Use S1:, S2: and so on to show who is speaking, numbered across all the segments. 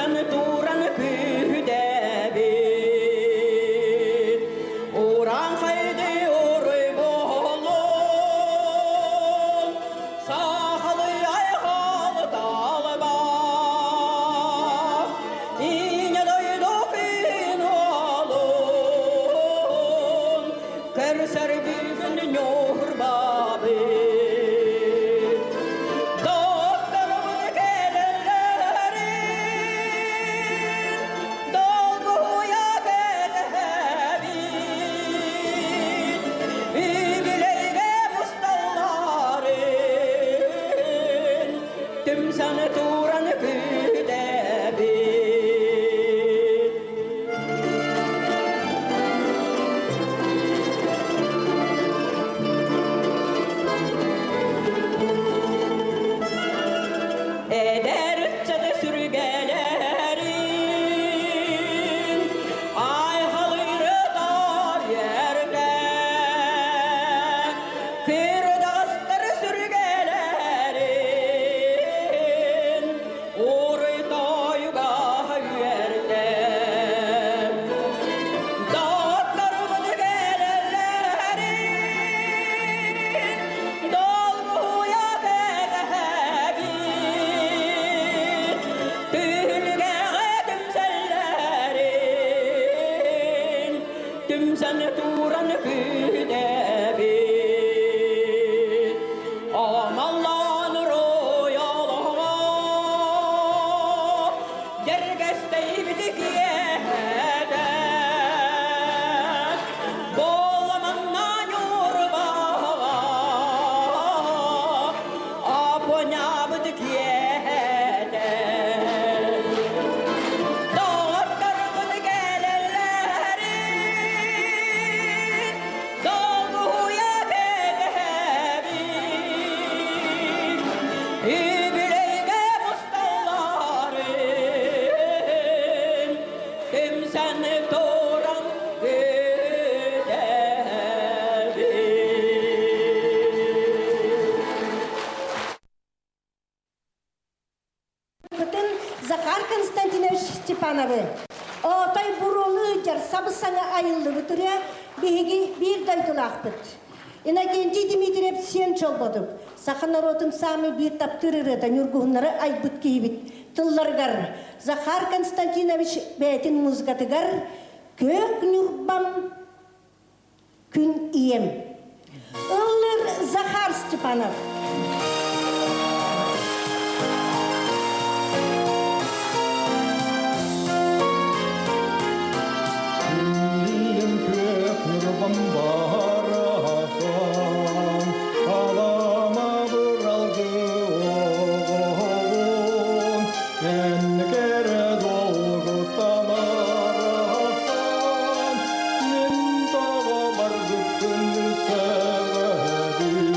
S1: sen duran küdebir Uğran haydi uğruy bolun Sahalı ayhalı dalba İne doyduk in olun Kerser bir gün nyor babı Sen duran küdebir Ederse de sürgelerin Ay halıyı dar yerde Kırdastır sürgelerin Uğruy doyuga yerde Dağıtlarımın gelirlerin Dolguya gedebir Tülge edimsellerin Tümsen duran küdebir Amallanır o yoluna Gergesteybidik yeden Bolamandan yorbağa Aponyabıdık yeden Dağıtlarımın gelirlerin Dolguya gedebir İbileyge mustaların Kimsen doğran
S2: Бүтін Захар Константинович Степановы. Отай бурулы жар сабысаңа айылды бүтүре биги бир дойдулақ бүт. Инагенти Дмитриев сен чолбодуп. Сахан народын сами бир таптырырыда нүргуһуннары ай бүт кейбит. Тылларгар Захар Константинович бәтин музыкатыгар көк нүрбам күн ием. Ыллыр Захар Степанов.
S3: Иллим көк нұрбам барахан, алама бұралды оғын, әнкері долғы тамарахан, мен тағы бар күппін сәғадил,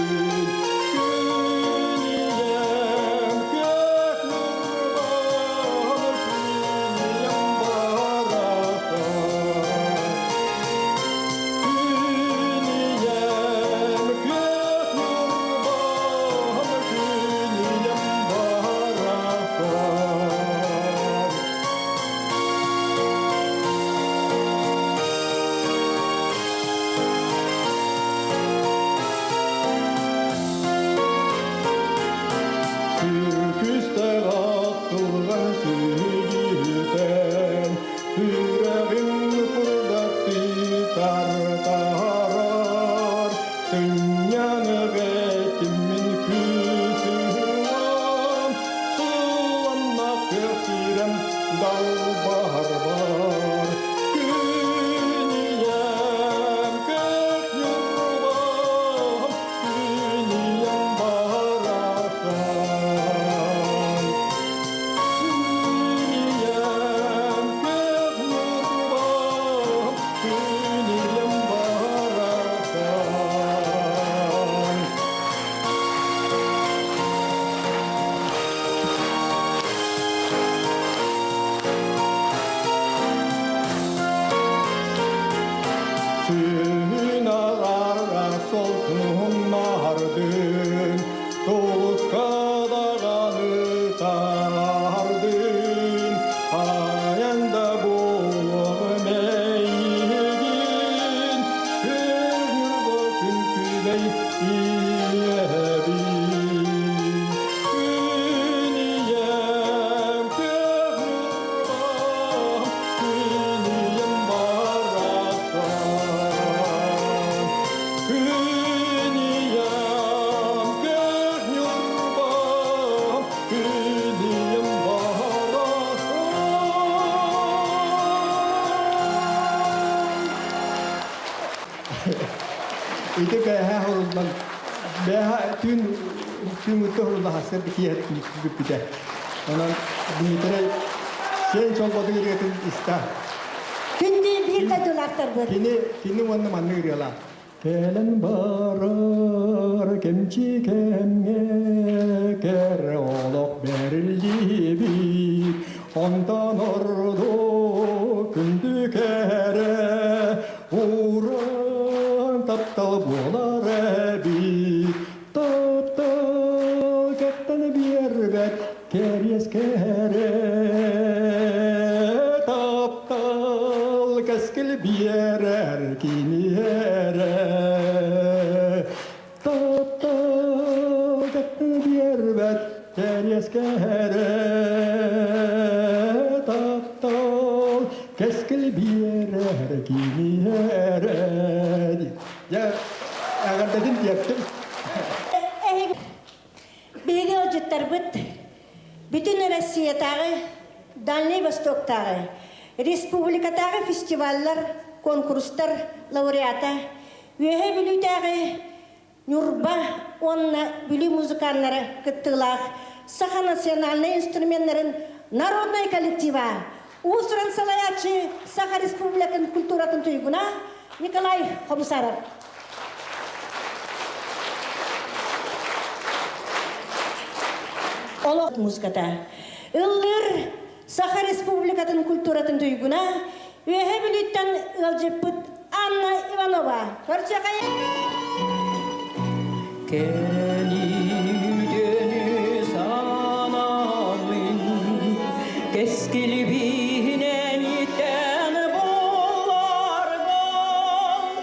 S3: ite beha horuldan beha tün utohurda hasır bikiyet bipide. Ondan Dimitri sen çok bodu giriyorsun ista.
S2: Күнде bir daytul aktar bu.
S3: Kini onu manı giriyorlar. Kelen barar kemçi kemge kere olok berildi bir. Ondan ordu kündü kere uğran taptal bular bir. Taptal kaptan bir bet keryes kere. Taptal keskil bir erkini ere. Taptal kaptan bir bet keryes kere. Taptal keskil bir erkini ere. Ya, agar dedim diyecektim.
S2: Беги olcutlar bit. Bütün Россиядагы, Дальний Востоктагы, республикадагы фестивальлар, конкурстар, лауреаты, үеһе билүүдагы Нюрба, онна бүлүү музыканнары кыттылах, Саха национальный инструментларын народный коллектива, Усран Салаячы, Саха республикатын культуратын туйгуна Николай Хомсаров. Олық музыката. Ыллыр Саха республикатын культуратын туйгуна үеһе билүүттен ылжыппыт Анна Иванова. Көрчәкай.
S1: Kenideni sanamın keskil binen iten bolar bol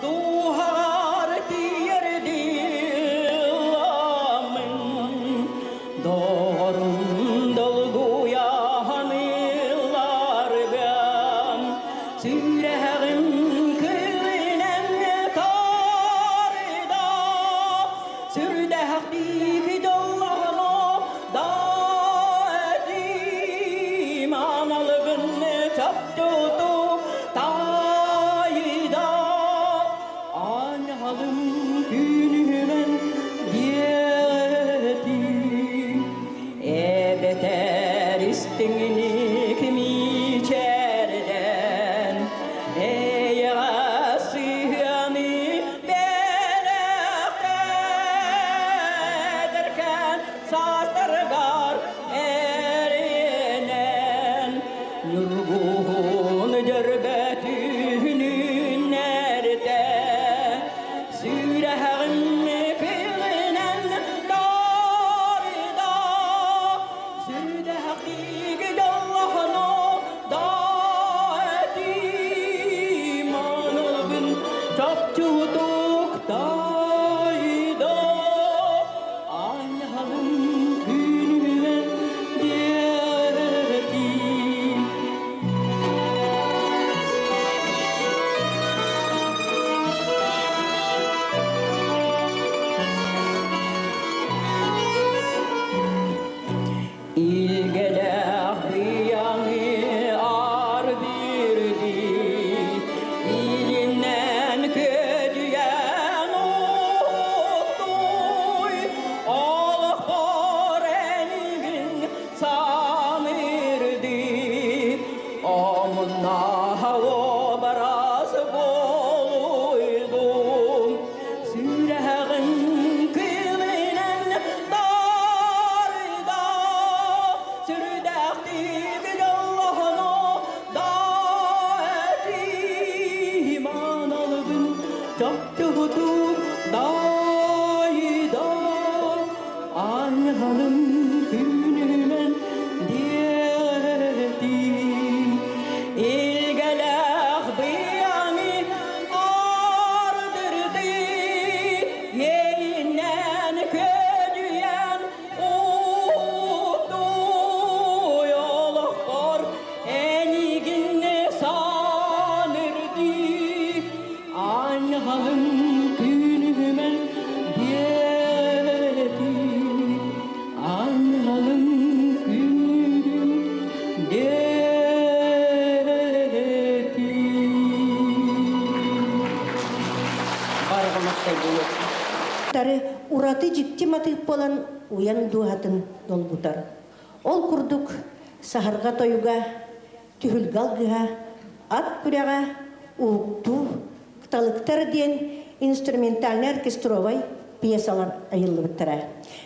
S1: duhar diyerdi amın doğrun dolguya hanılar ben süreğin kılinen karda sürde hakiki dollahını da edim analığını çaptutu tayda analım günümen diyedim beter istingini kim içerden ey asihani derken sastargar erinen nurgun derbetünün nerede sürehın pilinen darida sürde hakiki Allah'ını da edim analgın çapçutuk dayda Anhalım günümen diyedim İlgeler hıyanı ar birdi İlinden ködüyen oğluy Ağlık var engin sanırdı Amına hava baraz boydum Süreğin kılinen darda Sürdektik Allah'ını da edim analığın çaptuğutuk dayda Anhalım günümen diyedim İlgeler bıyani ardırdı Yeğinen ködüyen uğdu Yoluk
S2: батып болан уян дуатын долбутар. Ол курдук сахарга тоюга, түхүлгалгыга, ат күрәгә, укту, кталыктар ден инструментальный оркестровой пьесалар айыллыбыттара.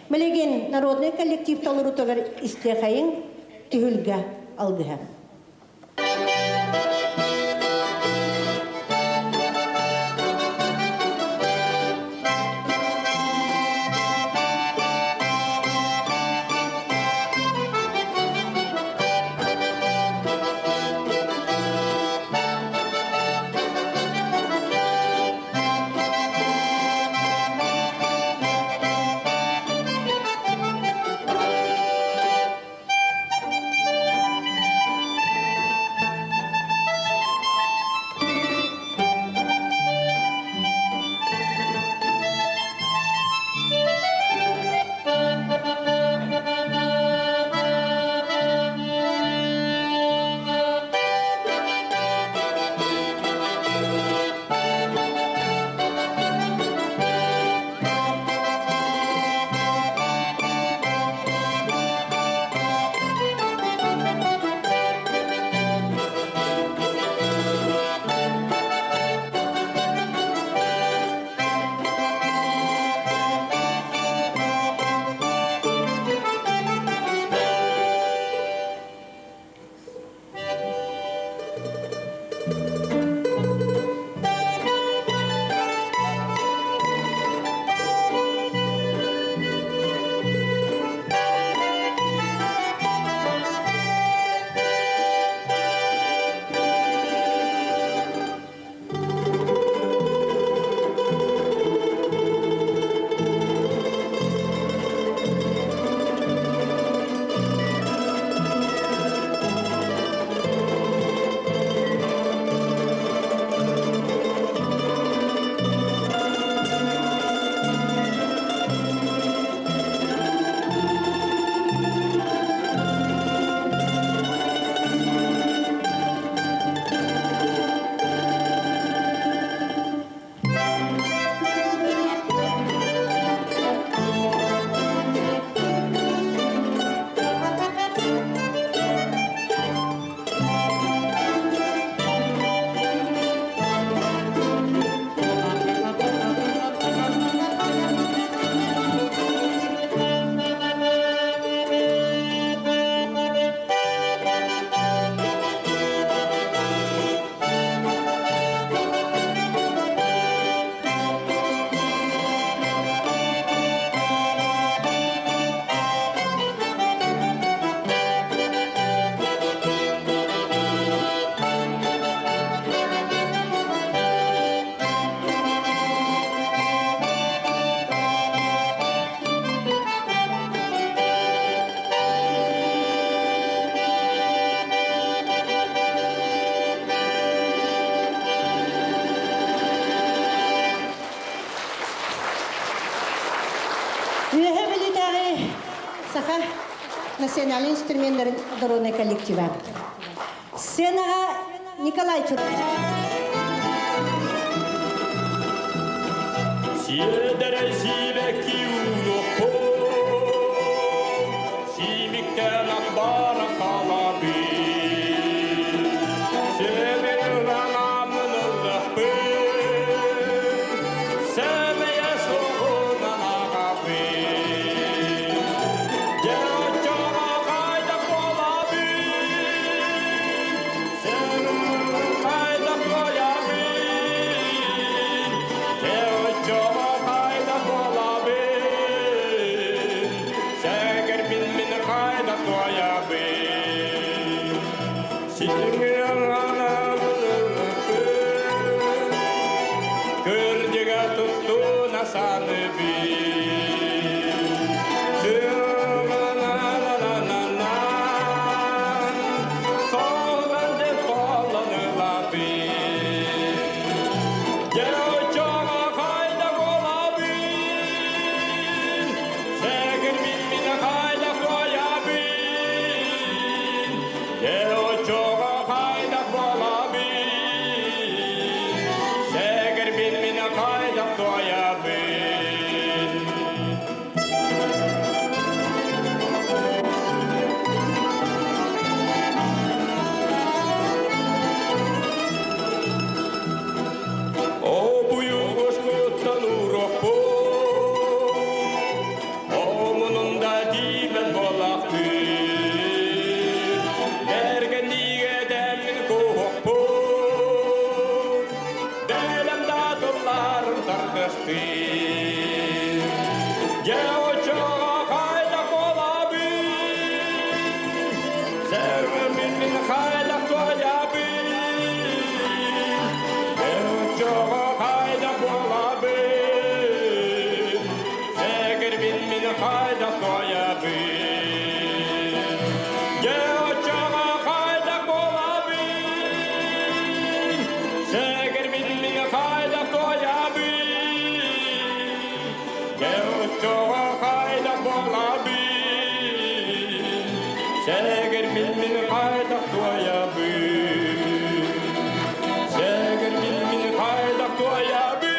S2: Мелеген народный коллектив толырутогар истехайын түхүлга алгыга. Саха национальный инструмент дорожный коллектива. Сцена Николай Чуров.
S4: Sever min hayda toya bin Çoğu hayda bola bin Seger min hayda toya bin Çoğu hayda bola bin Seger min hayda toya bin Çoğu hayda bola bin Seger min hayda toya bin Seger min hayda toya bin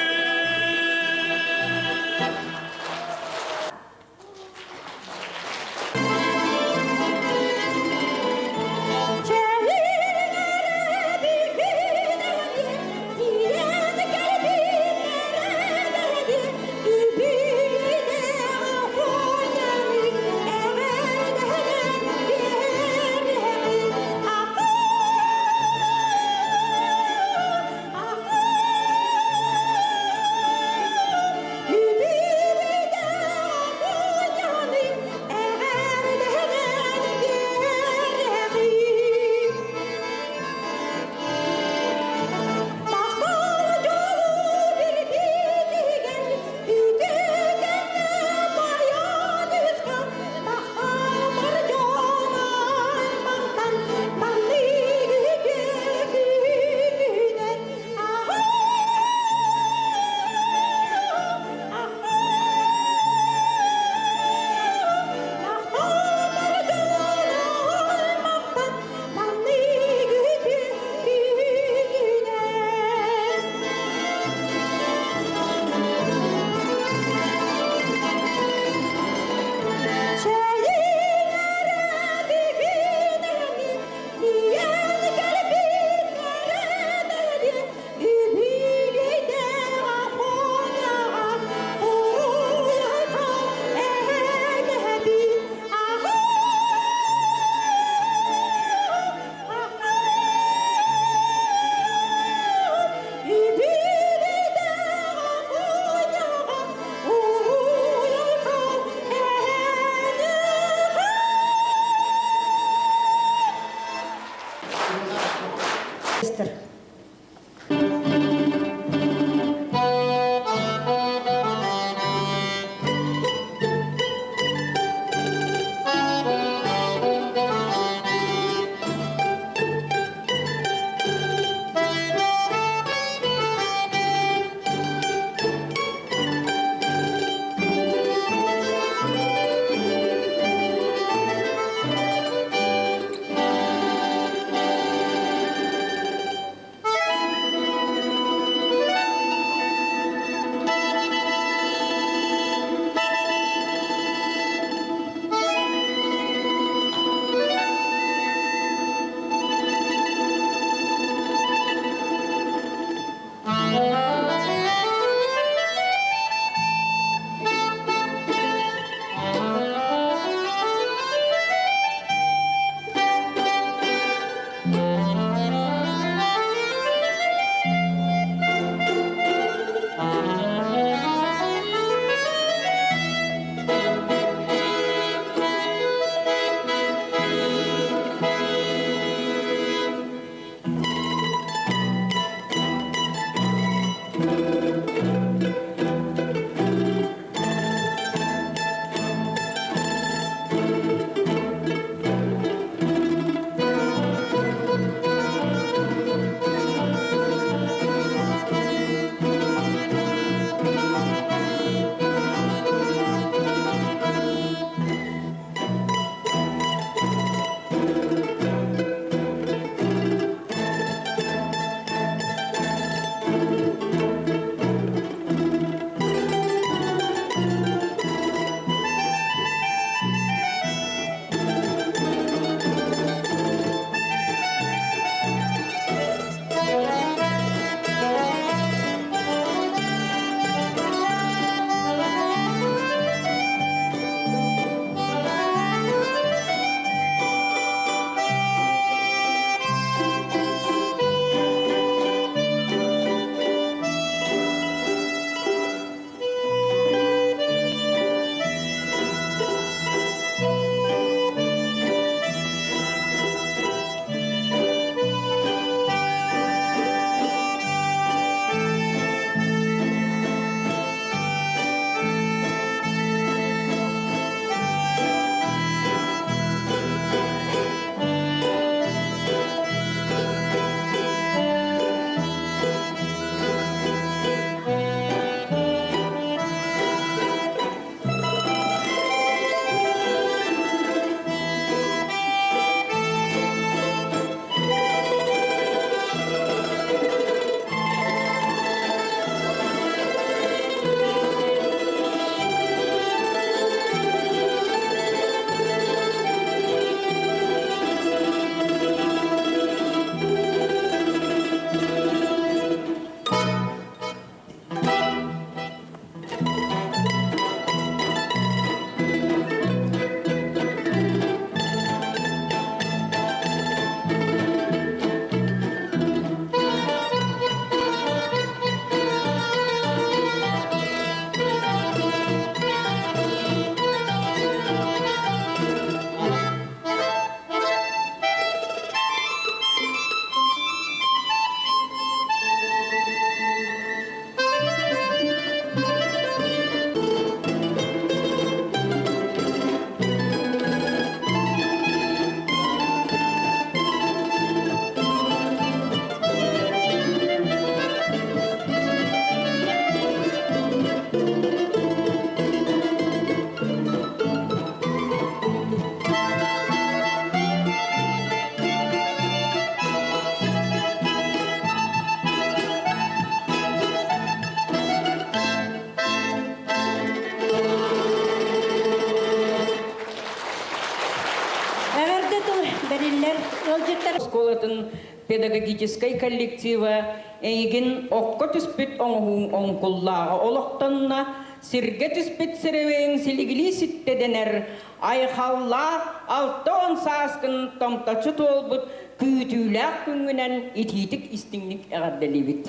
S2: Бериллер, ылжыттар.
S5: Школатын педагогической коллектива эйгин окко түспүт оңкуллага олоктонна сирге түспүт сиребең силигили ситтеденер айхалла 6-10 сааскын томточу толбут күүтүүлэк күнгүнен ититик истиңник эгерделибит.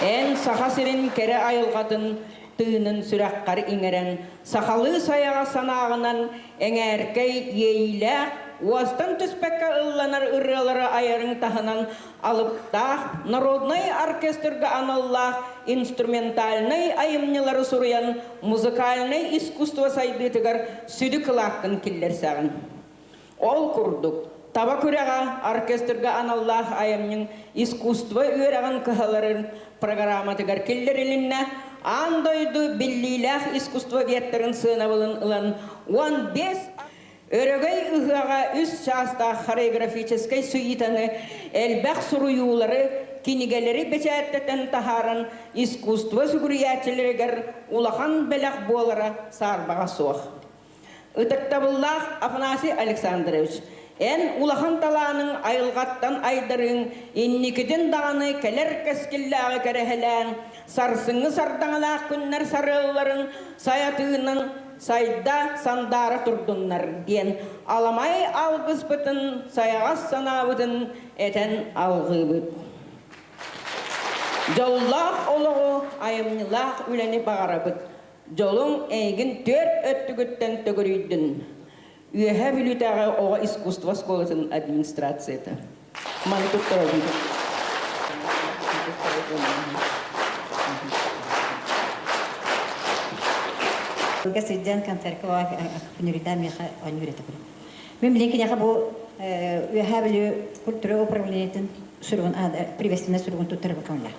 S5: Эн саха сирин кере айылгатын тыынын сүрәккар иңерен сахалы саяга санаагынан эңеркей ейләк уастан түспекке ылланар ырылары айырың тахынан алыптах народный оркестрга аналлах инструментальный айымнылары суруян музыкальный искусство сайдытыгар сүдү кылаккын киллерсагын. Ол курдук таба күрәга оркестрга аналлах айымның искусство үйрәгән кыһаларын программатыгар киллерилинне андойду биллилах искусство веттерин сынабылын ылан 15 өрөгөй ыхага 3 часта хореографической суитаны элбәк суруюлары кинигелери бечәттен тахаран искусство сүгүриятчелерегер улахан беләк болара сарбага суах. Ытыктабыллах Афанасий Александрович эн улахан таланың айылгаттан айдырың инникиден дағаны келер кескиллағы керехелән сарсыңы сардаңалақ күннер сарыларын саятыының сайда сандары турдуннар ден аламай алгыс бытын саяғас санабытын этен алғы бұт. Жоллақ олығы айымнылақ үләні бағара бұт. Жолың әйгін 4 өттігіттен төгірүйдің. Үйәһә білітәғі оға искусство школатын администрацията. Маны тұттыра бұйды.
S6: Гасыджан концерт кова университет меха университет. Мемлекет яха бу үйәһә билүү культура управлениятын сургун привестина сургун туттырып канла.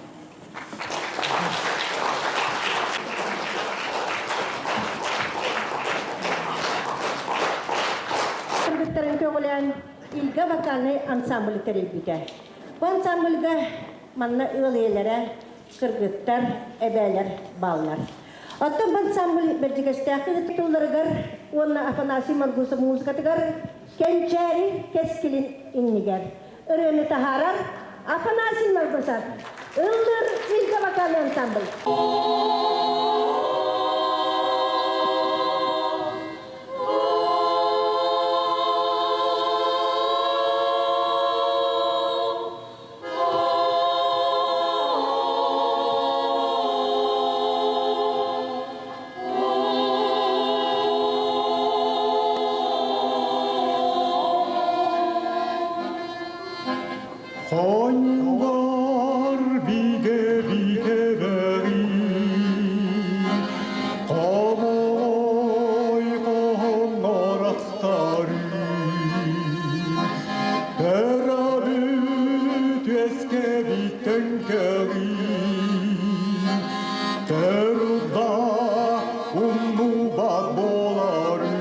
S2: Ilga vokальный ансамбль теребите. Bu ansamblga manna ıylelere, kırgıtlar, ebeler, ballar. Otta bu ansambl berjigestaki tutullargar, onna Afanasy Margusov muzikatıgar, kençeri keskilin inniger. Öreni taharar, Afanasy Margusov. Ildır ilga vokальный ансамбль.
S3: Kongar bige bige beri, kamoy kongar aktari, terabüt eske biten keri, terda umnu bagboları,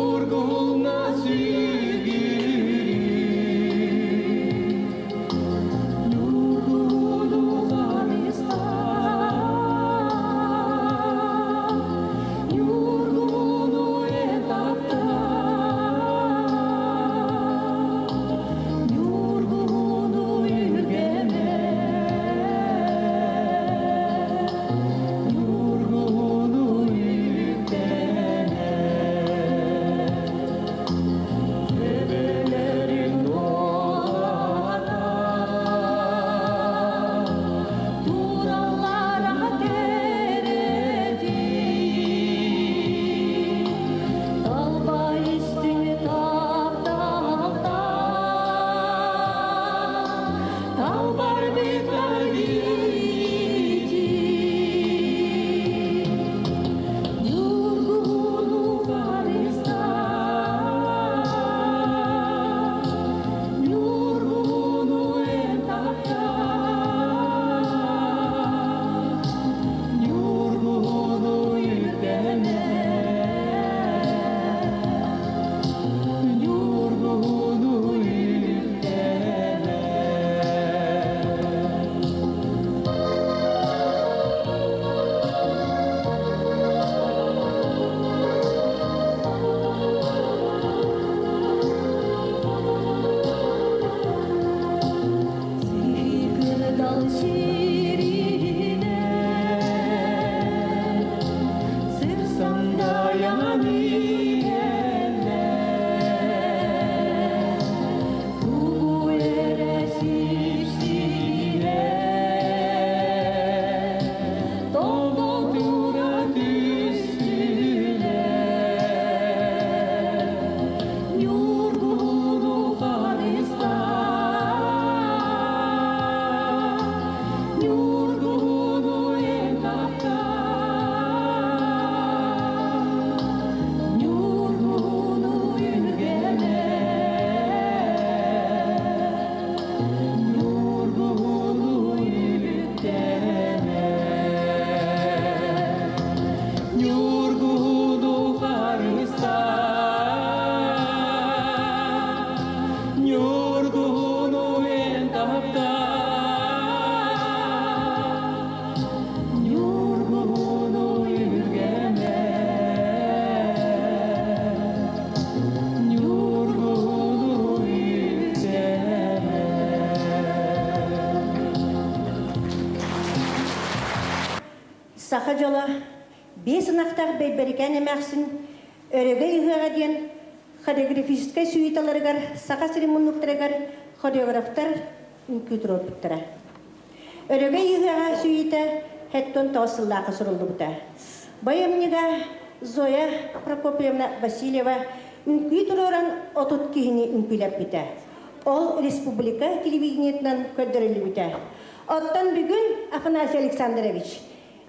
S1: Нургулна сүйгүрүм Нургулу Христа Нургулу этапта Нургулу үлгеме Нургулу үктене Ebelerin doğata Duralara deredi Dalba üstünü taptakta Dalbar biter gidi Yurgulu Karista Yurgulu Entapta Yurgulu Yükleme Yurgulu Yükleme Zifir dal şirine Sırsanda yanine Bu yere sipsine Doldura üstüne Yurgulu Hriста Yurgulu Entapta Yurgulu Ülgene Yurgulu Yüktene Yurgulu Hriста Yurgulu Entapta Yurgulu Ülgene Yurgulu Yüktene
S2: Саха жола, бес ынақтақ бәйбәрикен емәқсін, өрігі үйіға ден, хореографистка сүйіталарығар, саха церемонлықтарығар, хореографтар үнкүтір өттіра. Өрігі үйіға сүйіті хәттон тауысыллақы сұрылды бұта. Байымнеға Зоя Прокопьевна Васильева үнкүтір оран отут кейіні үнкілеп біті. Ол республика телевидениетінен көдірілі біті. Оттан бүгін Афанасий Александрович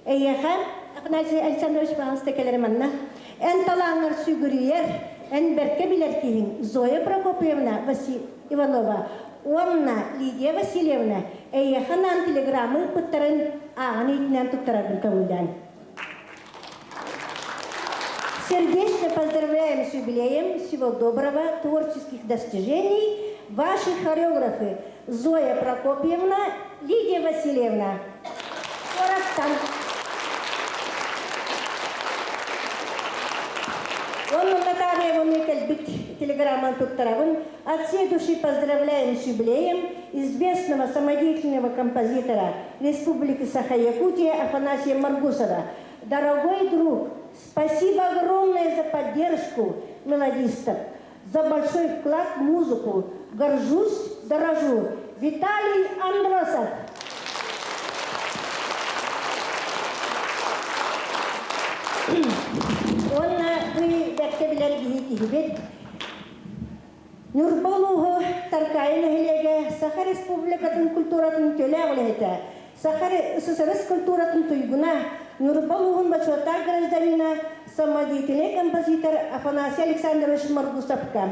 S2: Эйеха, Афанасий Александрович бағынысты кәлеріманна, ән талаңыр сүгіріер, ән бәрке білер кейін Зоя Прокопьевна Иванова, Онна Лидия Васильевна, Эйеханан телеграммы бұттарын ағын етінен тұттырабын көңілден. Сердечно поздравляем с юбилеем, всего доброго, творческих достижений, ваши хореографы Зоя Прокопьевна, Лидия Васильевна. Он Наталья Вамикальбит телеграмму Туттаравын. От всей души поздравляем с юбилеем известного самодеятельного композитора Республики Саха-Якутия Афанасия Маргусова. Дорогой друг, спасибо огромное за поддержку мелодистов, за большой вклад в музыку. Горжусь, дорожу. Виталий Андросов. Онна вы бәккебілер бейт. Нурбалуғы таркайын әйлеге Саха Республикатын культуратын төлі әғылеті. Саха СССР культуратын тұйгуна Нурбалуғын бачуата гражданина самодеятельный композитор Афанасий Александрович Маргусовка.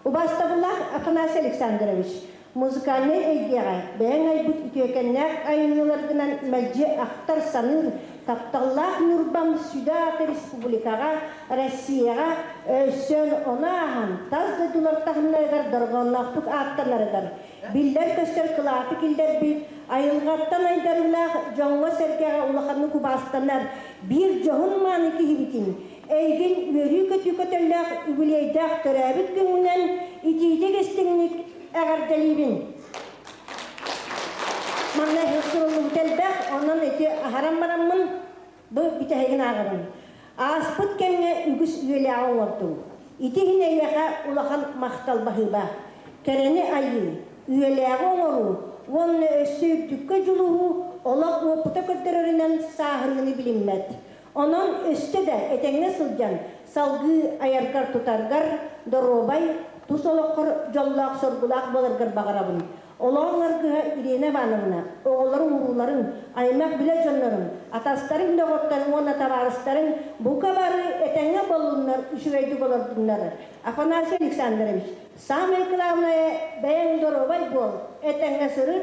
S2: Убастабыллах Афанасий Александрович музыкальный әйгеға бәң айбыт үтекеннәк айыныларғынан мәлже ақтар саныр тапталлах нурбам Сүдат Республикага, Россияга өссөн онахан тазды дулартахынларыгар доргоннахтук аттанарыгар. Биллер көстер кылаты килдер бит, айылгаттан айдарылах жоңго сергега улаханны кубастанар бир жоғын маны кихибитин. Эйген өрі көтü көтөллах үбілейдах төрәбіт күңінен итейді кестіңінік әғардалибин. Манна хесурулу телбэх онан эти хараммараммын бу битehegin агырын. Аспыт кемге үгүс үеле аңорду. Ити хинеяха улахан мактал бахыба. Керени айы үеле аңору, онны өссүктүккө жулуу, олак опута көтөрөрүнөн сахырыны билинмет. Онон өстө да этеңне сылжан, салгы аяркар тутаргар, доробай, тусолоккор жоллак соргулак боларгар багарабын. Олоңларга Ирина Ивановна, оғыларын уруларын, аймақ біле жонларын, атастарын доғыттарын, оны табарыстарын, бұл кабары әтәңе болуынлар, үшірейді болардынлары. Афанасий Александрович, самый главное бәйін доробай бол, әтәңе сұрыр,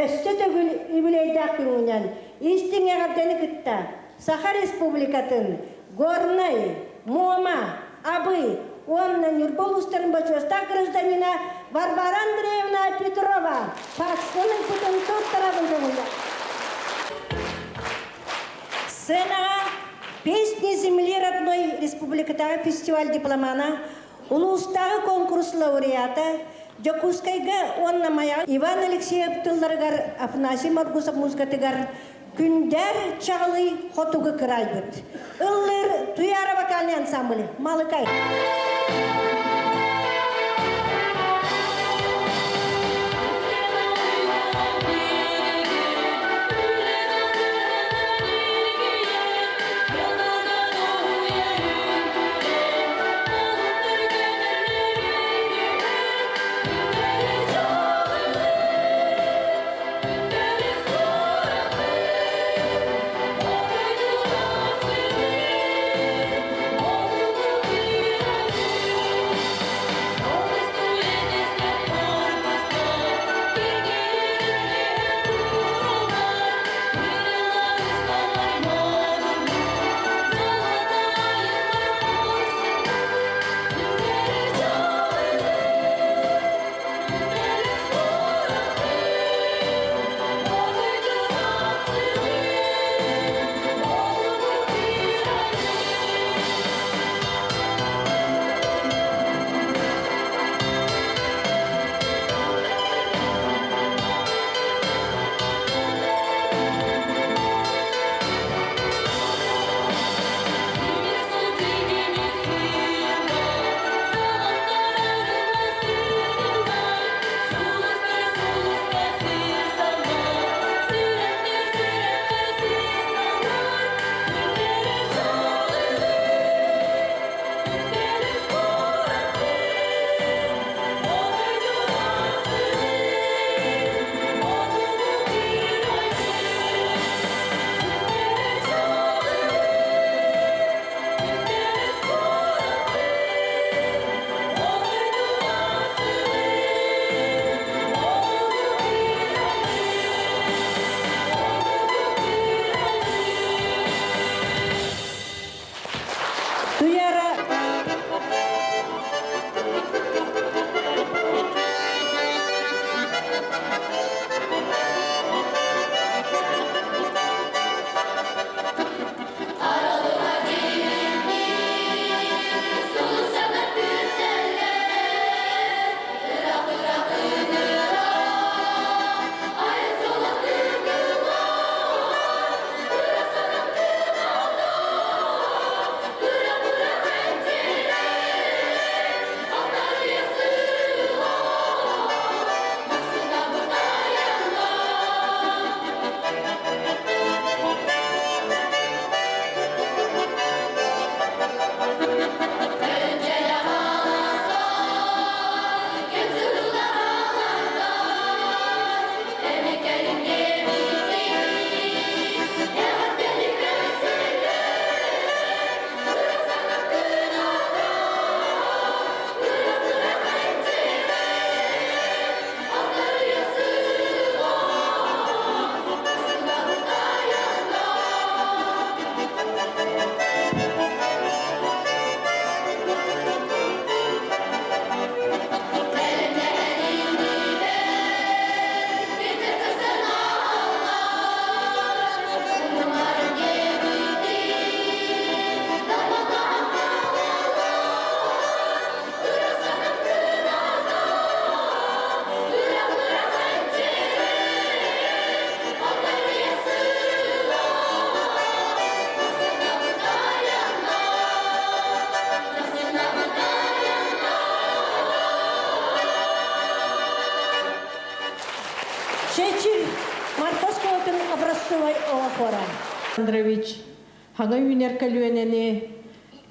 S2: өсті төгіл үбілейдақ күңінен, истіңе ғабдені күтті, Саха Республикатын, Горнай, Мома, Абы, онна Нюрболустарын бачуастак гражданина Варвара Андреевна Петрова. Пакстанның путын тот тарабын көңілі. Сценаға «Песни земли родной» республикатағы фестиваль дипломана, улустағы конкурс лауреата, Жокускайга онна мая Иван Алексеев тылларгар Афанасий Маргусов музыкатыгар күндер чағылы хотуғы кырайбыт. Ыллыр туяра вокальный ансамбль Малыкай. образцовой охора.
S7: Андрович, хаңа үйнер кәлуенені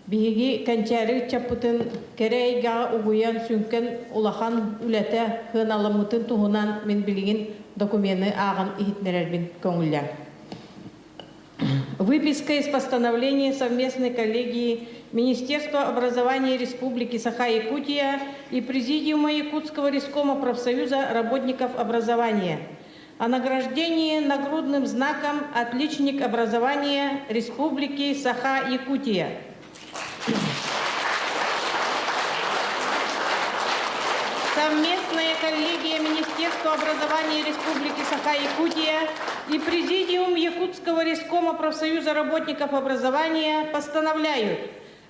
S7: биһиги канчары чаппытын керейга угуян сүнкен улахан үләтә хыналамытын туһунан мен билигин документы агын ихитнерербин көңүлләр. Выписка из постановления совместной коллегии Министерства образования Республики Саха-Якутия и Президиума Якутского рискома профсоюза работников образования о награждении нагрудным знаком «Отличник образования Республики Саха-Якутия». Совместная коллегия Министерства образования Республики Саха-Якутия и Президиум Якутского рискома профсоюза работников образования постановляют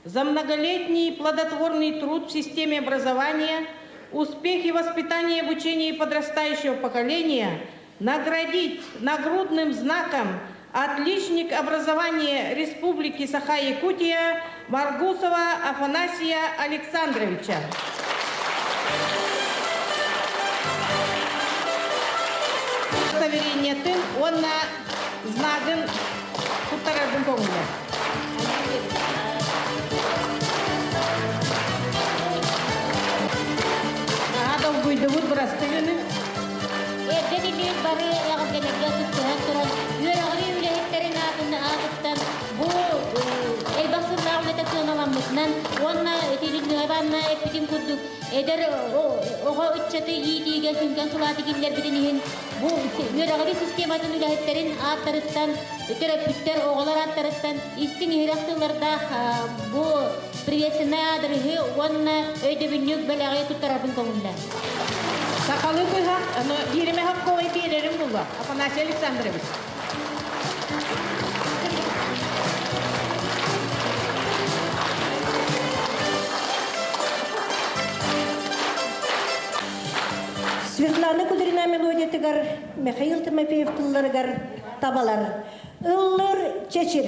S7: за многолетний плодотворный труд в системе образования, успехи воспитания и обучения подрастающего поколения наградить нагрудным знаком «Отличник образования Республики Саха-Якутия» Маргусова Афанасия Александровича. Удостоверение тын, он на знагын куттарардын көңүлө. Адам буйды вот брастыгыны.
S8: Эдденилик бары ягылгенеге туттуган туран үөрагыры үлэхиттерин аатынны аатыттан бу элбасынна улетасыоналаммытынан уонна этилиннүгэ баанна эппитин курдук эдер ого үччаты иитииге сүнкен сулаатигиллер битинихин бу үөрагыры систематын үлэхиттерин ааттарыттан төрөппүттер оголор ааттарыттан истин иһирахтылардаах бу приветственная адырыгы уонна өйдөбүннүк белягы туттарабын көңүллэ.
S7: Сакалы быхак, но бириме хакковай берерим була, Афанасий Александрович.
S2: Светлана Кудрина мелодиятыгар, Михаил Тимофеев тылларыгар табалар. Ыллыр чечир.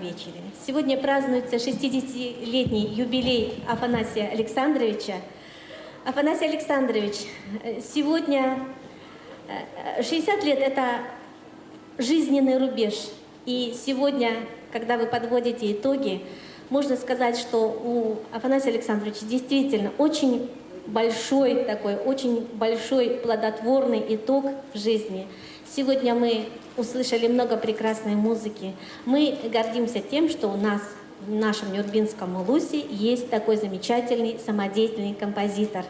S9: Вечере. Сегодня празднуется 60-летний юбилей Афанасия Александровича. Афанасий Александрович, сегодня 60 лет – это жизненный рубеж. И сегодня, когда вы подводите итоги, можно сказать, что у Афанасия Александровича действительно очень большой плодотворный итог в жизни. Сегодня мы услышали много прекрасной музыки. Мы гордимся тем, что у нас в нашем Нюрбинском улусе есть такой замечательный самодеятельный композитор.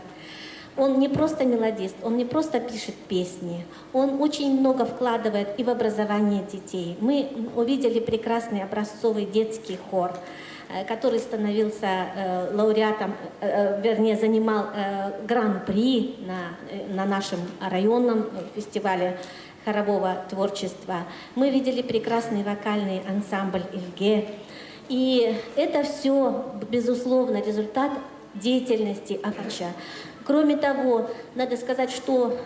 S9: Он не просто мелодист, он не просто пишет песни, он очень много вкладывает и в образование детей. Мы увидели прекрасный образцовый детский хор, который становился лауреатом, вернее, занимал гран-при на нашем районном фестивале хорового творчества. Мы видели прекрасный вокальный ансамбль «Ильге». И это все, безусловно, результат деятельности Афача. Кроме того, надо сказать, что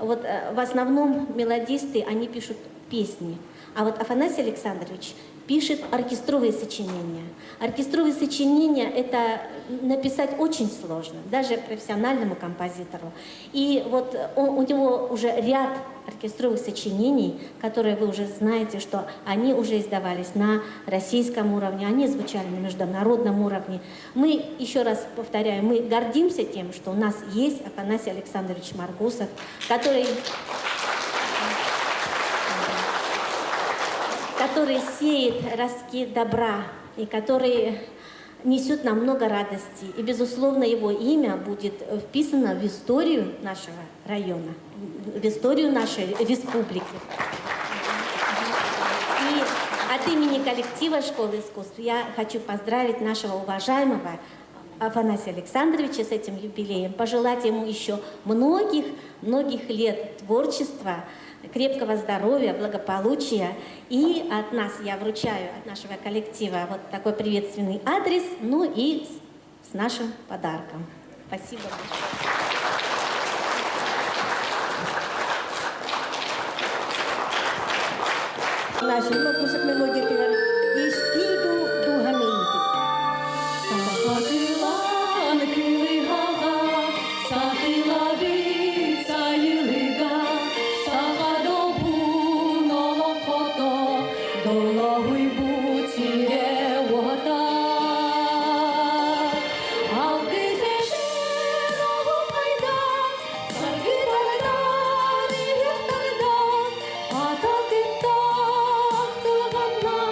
S9: вот в основном мелодисты, они пишут песни, а вот Афанасий Александрович пишет оркестровые сочинения. Оркестровые сочинения — это написать очень сложно, даже профессиональному композитору. И вот у него уже ряд оркестровых сочинений, которые вы уже знаете, что они уже издавались на российском уровне, они звучали на международном уровне. Мы, еще раз повторяю, мы гордимся тем, что у нас есть Афанасий Александрович Маргусов, который сеет ростки добра и который несет нам много радости. И, безусловно, его имя будет вписано в историю нашего района, в историю нашей республики. И от имени коллектива Школы искусств я хочу поздравить нашего уважаемого Афанасия Александровича с этим юбилеем, пожелать ему еще многих лет творчества, крепкого здоровья, благополучия. И от нас я вручаю, от нашего коллектива, вот такой приветственный адрес, ну и с нашим подарком. Спасибо большое.
S2: Наши Маргусов мелодия «Истиду духамейти».
S8: Ата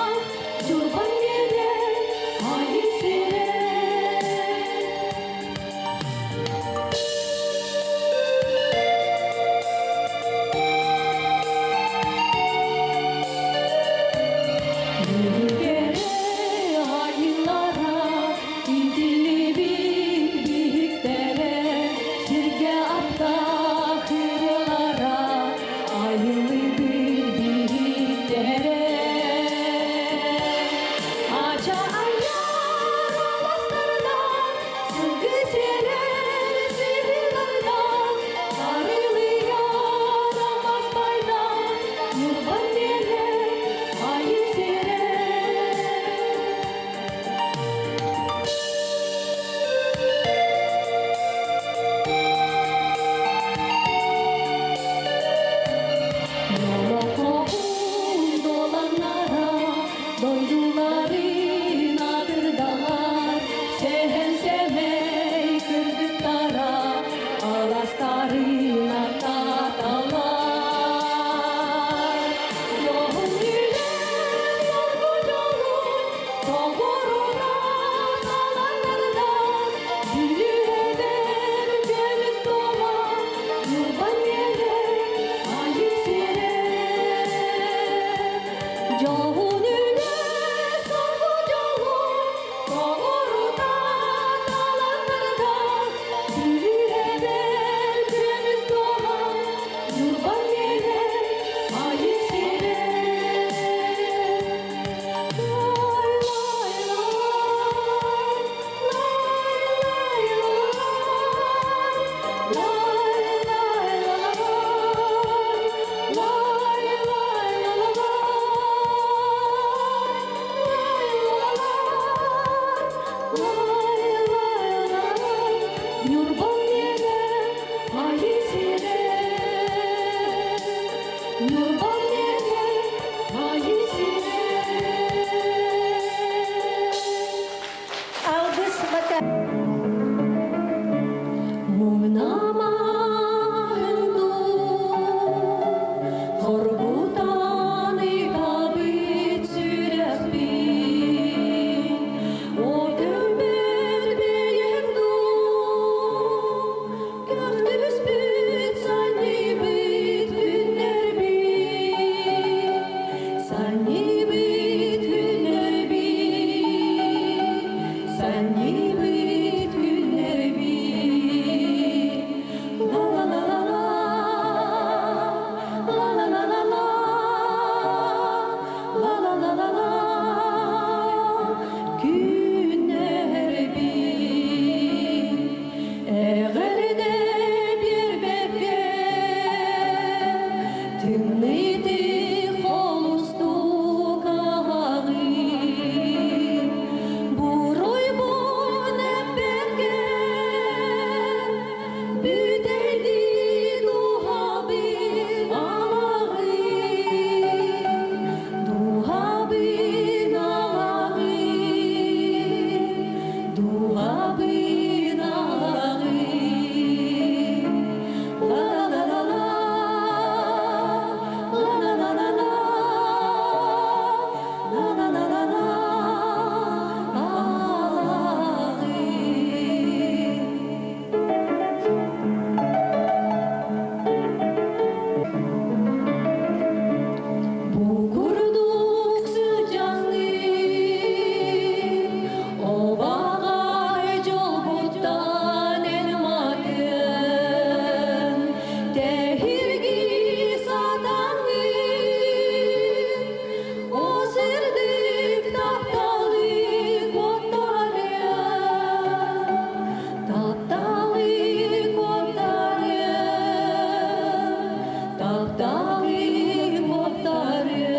S9: Dağım otlarım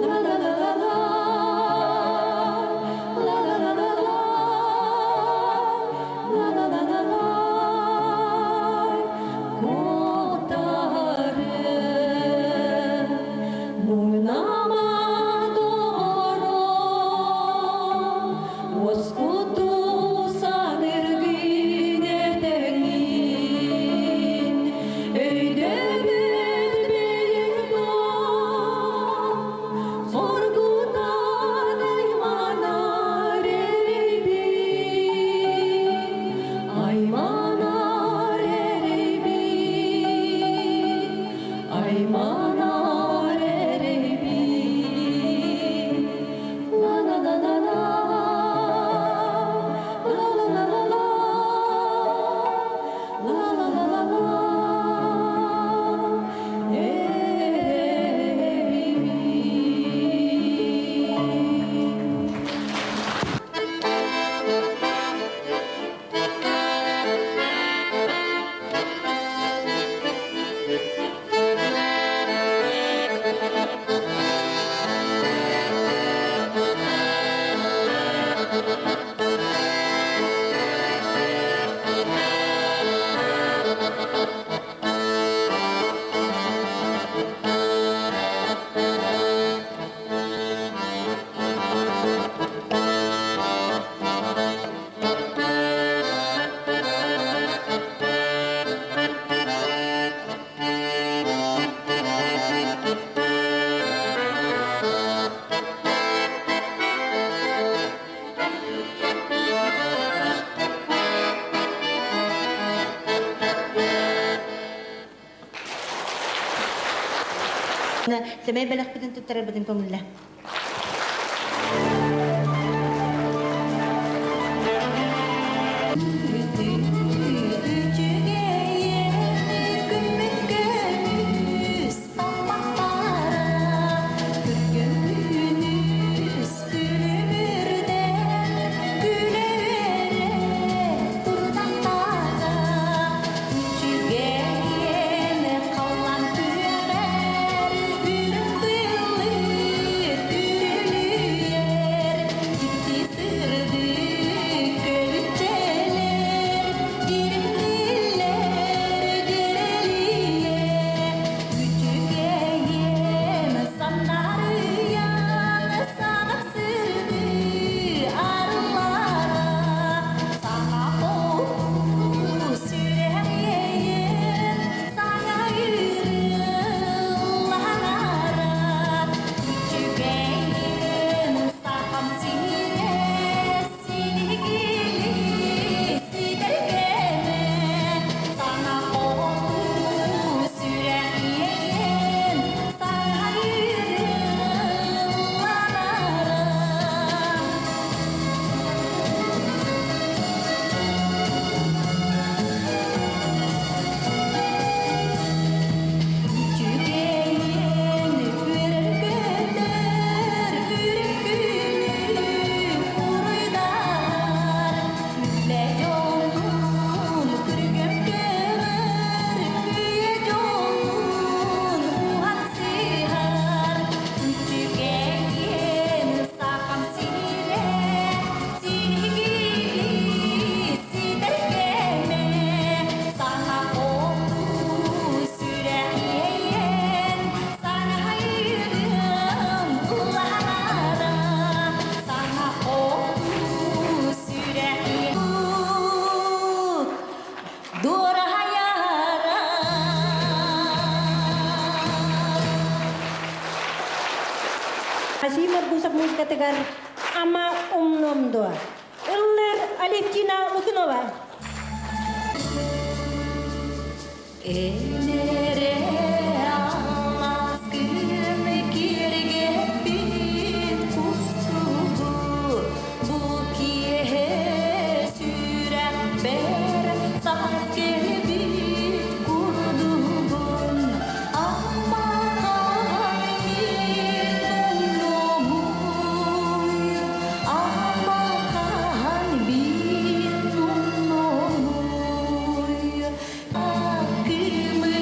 S9: La la la la la La la la la la La la la la la Kotarım Munama doğru Oskutu sanırgın eteğin Öyle bilmeyin o Sorgudan aymanar ereybin Aymanar ereybin Aymanar ereybin La la la la la La la la la la La la la la la
S6: Semai balak bitin tutara bitin pamula.
S2: Así me gusta música tegar ama umnom doa. Eller alif cina ukunova.
S9: Enere almaz gün kirge bir kusubu Bu kiye süren ber saske bir kurdubun Ama bir nomuy Ama bir nomuy Akımı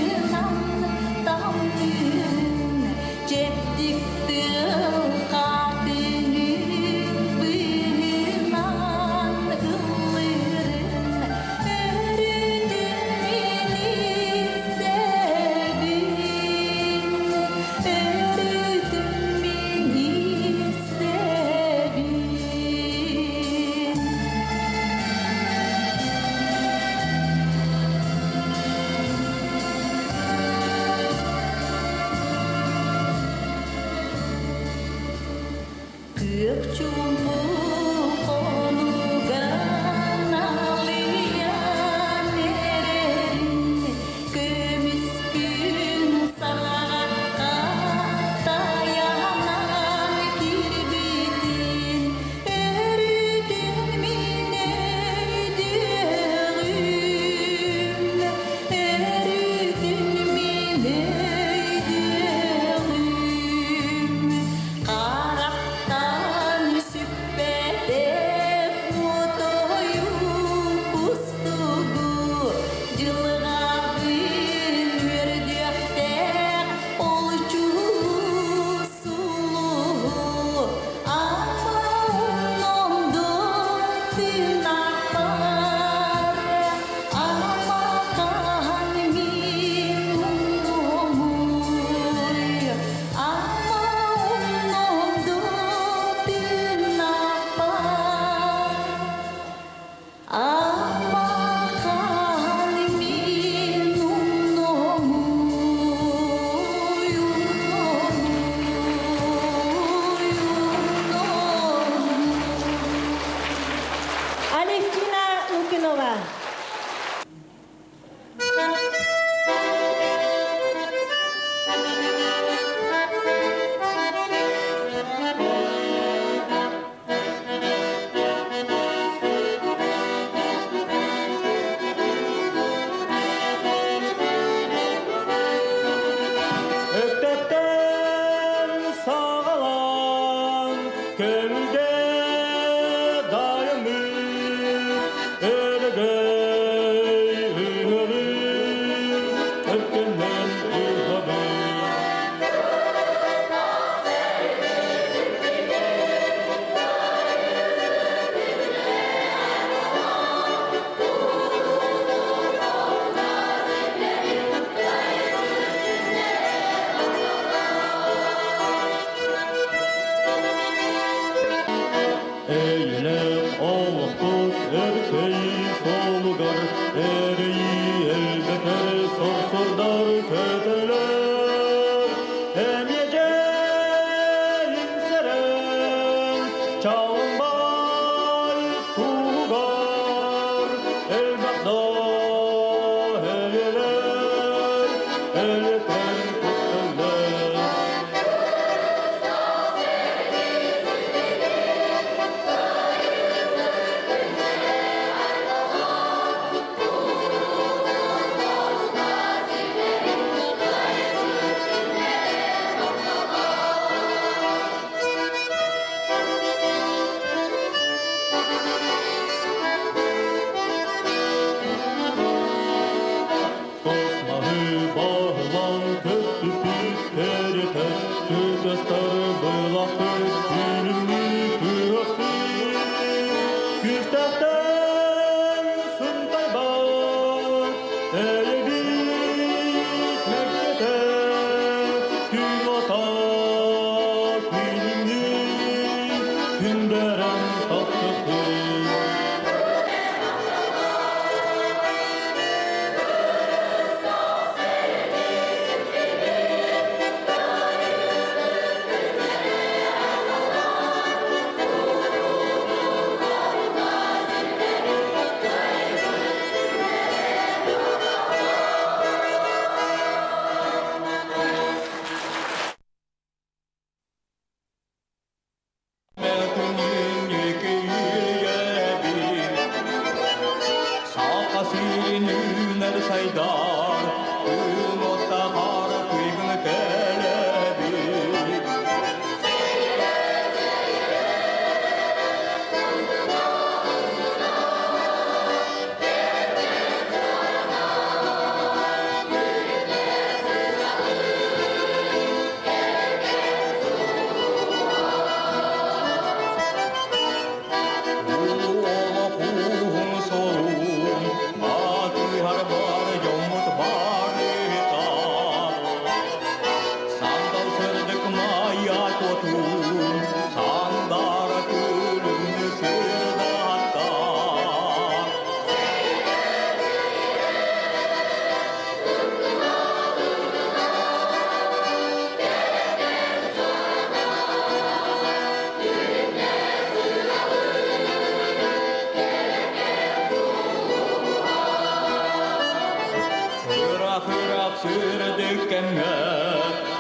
S4: sürdük kenge